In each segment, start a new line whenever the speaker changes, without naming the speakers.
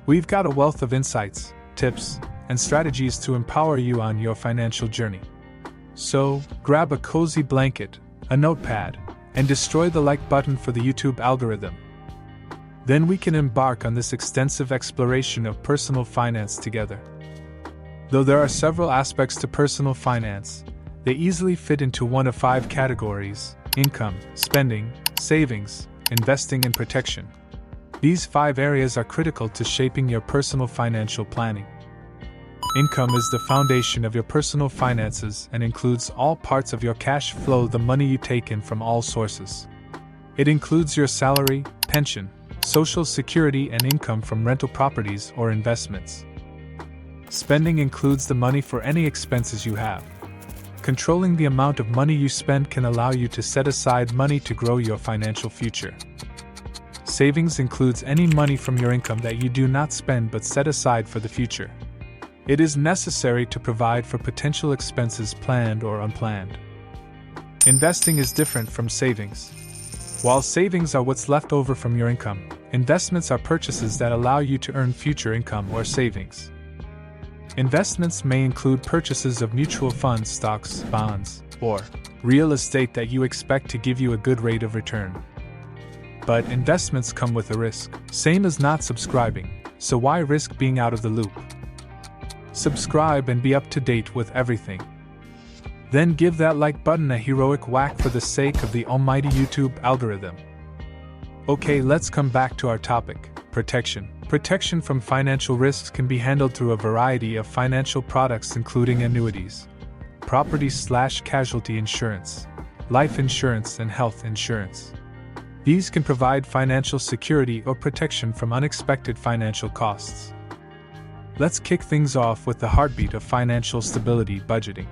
We've got a wealth of insights, tips, and strategies to empower you on your financial journey. So, grab a cozy blanket, a notepad, and destroy the like button for the YouTube algorithm. Then we can embark on this extensive exploration of personal finance together. Though there are several aspects to personal finance, they easily fit into one of 5 categories: income, spending, savings, investing, and protection. These 5 areas are critical to shaping your personal financial planning. Income is the foundation of your personal finances and includes all parts of your cash flow, the money you take in from all sources. It includes your salary, pension, social security, and income from rental properties or investments. Spending includes the money for any expenses you have. Controlling the amount of money you spend can allow you to set aside money to grow your financial future. Savings includes any money from your income that you do not spend but set aside for the future. It is necessary to provide for potential expenses, planned or unplanned. Investing is different from savings. While savings are what's left over from your income, investments are purchases that allow you to earn future income or savings. Investments may include purchases of mutual funds, stocks, bonds, or real estate that you expect to give you a good rate of return. But investments come with a risk, same as not subscribing, so why risk being out of the loop? Subscribe and be up to date with everything. Then give that like button a heroic whack for the sake of the almighty YouTube algorithm. Okay, let's come back to our topic: protection. Protection from financial risks can be handled through a variety of financial products, including annuities, property/casualty insurance, life insurance, and health insurance. These can provide financial security or protection from unexpected financial costs. Let's kick things off with the heartbeat of financial stability: budgeting.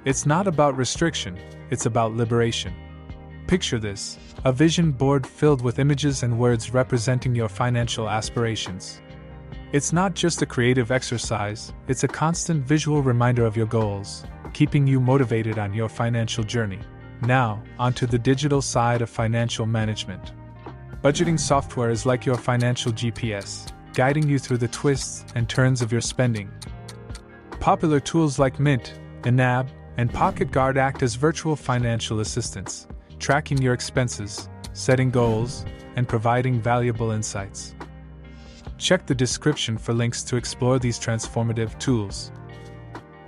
It's not about restriction, it's about liberation. Picture this: a vision board filled with images and words representing your financial aspirations. It's not just a creative exercise, it's a constant visual reminder of your goals, keeping you motivated on your financial journey. Now, onto the digital side of financial management. Budgeting software is like your financial GPS, guiding you through the twists and turns of your spending. Popular tools like Mint, Enab, and Pocket Guard act as virtual financial assistants, tracking your expenses, setting goals, and providing valuable insights. Check the description for links to explore these transformative tools.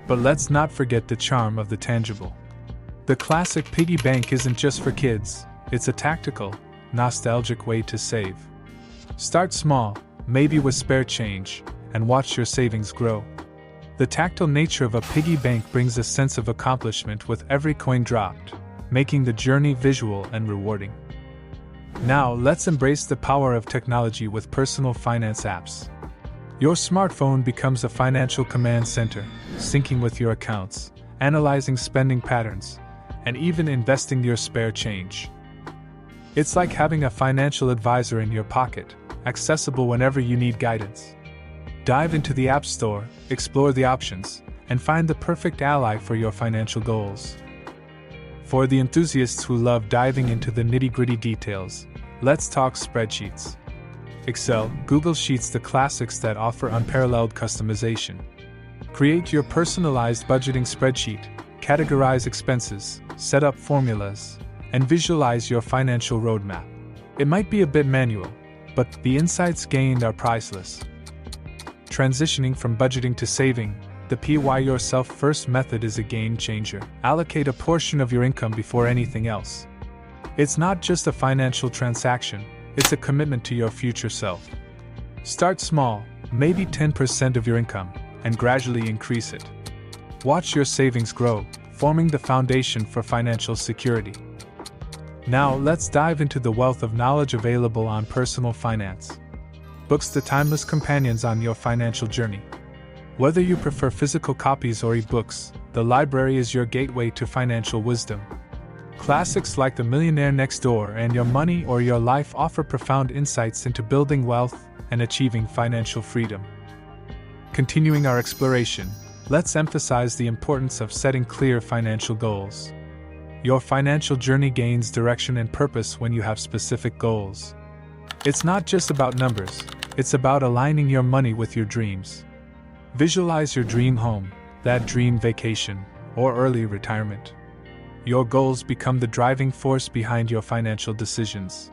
But let's not forget the charm of the tangible. The classic piggy bank isn't just for kids, it's a tactical, nostalgic way to save. Start small, maybe with spare change, and watch your savings grow. The tactile nature of a piggy bank brings a sense of accomplishment with every coin dropped, making the journey visual and rewarding. Now, let's embrace the power of technology with personal finance apps. Your smartphone becomes a financial command center, syncing with your accounts, analyzing spending patterns, and even investing your spare change. It's like having a financial advisor in your pocket, accessible whenever you need guidance. Dive into the App Store, explore the options, and find the perfect ally for your financial goals. For the enthusiasts who love diving into the nitty-gritty details, let's talk spreadsheets. Excel, Google Sheets, the classics that offer unparalleled customization. Create your personalized budgeting spreadsheet, categorize expenses, set up formulas, and visualize your financial roadmap. It might be a bit manual, but the insights gained are priceless. Transitioning from budgeting to saving, the PY Yourself First method is a game changer. Allocate a portion of your income before anything else. It's not just a financial transaction, it's a commitment to your future self. Start small, maybe 10% of your income, and gradually increase it. Watch your savings grow, forming the foundation for financial security. Now, let's dive into the wealth of knowledge available on personal finance. Books, the timeless companions on your financial journey. Whether you prefer physical copies or ebooks, the library is your gateway to financial wisdom. Classics like The Millionaire Next Door and Your Money or Your Life offer profound insights into building wealth and achieving financial freedom. Continuing our exploration, let's emphasize the importance of setting clear financial goals. Your financial journey gains direction and purpose when you have specific goals. It's not just about numbers, It's about aligning your money with your dreams. Visualize your dream home, that dream vacation, or early retirement. Your goals become the driving force behind your financial decisions.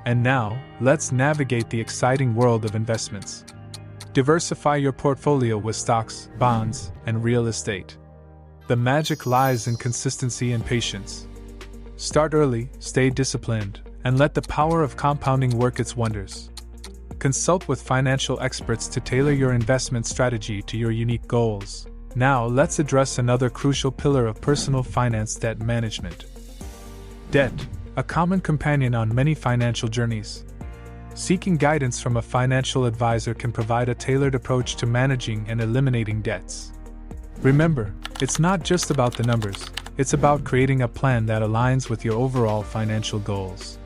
And now, let's navigate the exciting world of investments. Diversify your portfolio with stocks, bonds, and real estate. The magic lies in consistency and patience. Start early, stay disciplined, and let the power of compounding work its wonders. Consult with financial experts to tailor your investment strategy to your unique goals. Now, let's address another crucial pillar of personal finance: debt management. Debt, a common companion on many financial journeys. Seeking guidance from a financial advisor can provide a tailored approach to managing and eliminating debts. Remember, it's not just about the numbers, it's about creating a plan that aligns with your overall financial goals.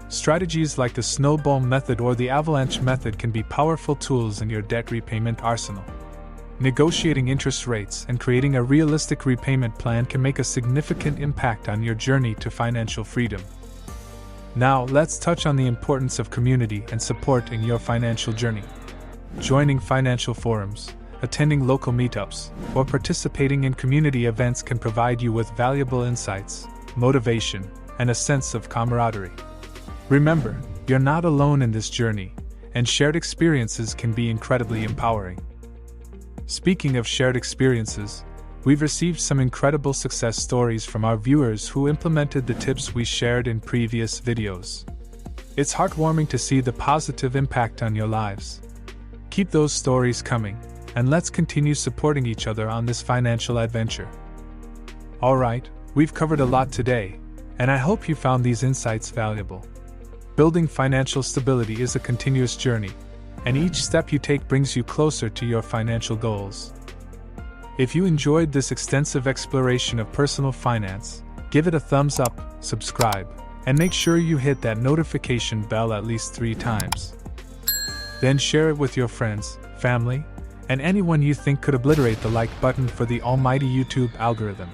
Strategies like the snowball method or the avalanche method can be powerful tools in your debt repayment arsenal. Negotiating interest rates and creating a realistic repayment plan can make a significant impact on your journey to financial freedom. Now, let's touch on the importance of community and support in your financial journey. Joining financial forums, attending local meetups, or participating in community events can provide you with valuable insights, motivation, and a sense of camaraderie. Remember, you're not alone in this journey, and shared experiences can be incredibly empowering. Speaking of shared experiences, we've received some incredible success stories from our viewers who implemented the tips we shared in previous videos. It's heartwarming to see the positive impact on your lives. Keep those stories coming, and let's continue supporting each other on this financial adventure. Alright, we've covered a lot today, and I hope you found these insights valuable. Building financial stability is a continuous journey, and each step you take brings you closer to your financial goals. If you enjoyed this extensive exploration of personal finance, give it a thumbs up, subscribe, and make sure you hit that notification bell at least 3 times. Then share it with your friends, family, and anyone you think could obliterate the like button for the almighty YouTube algorithm.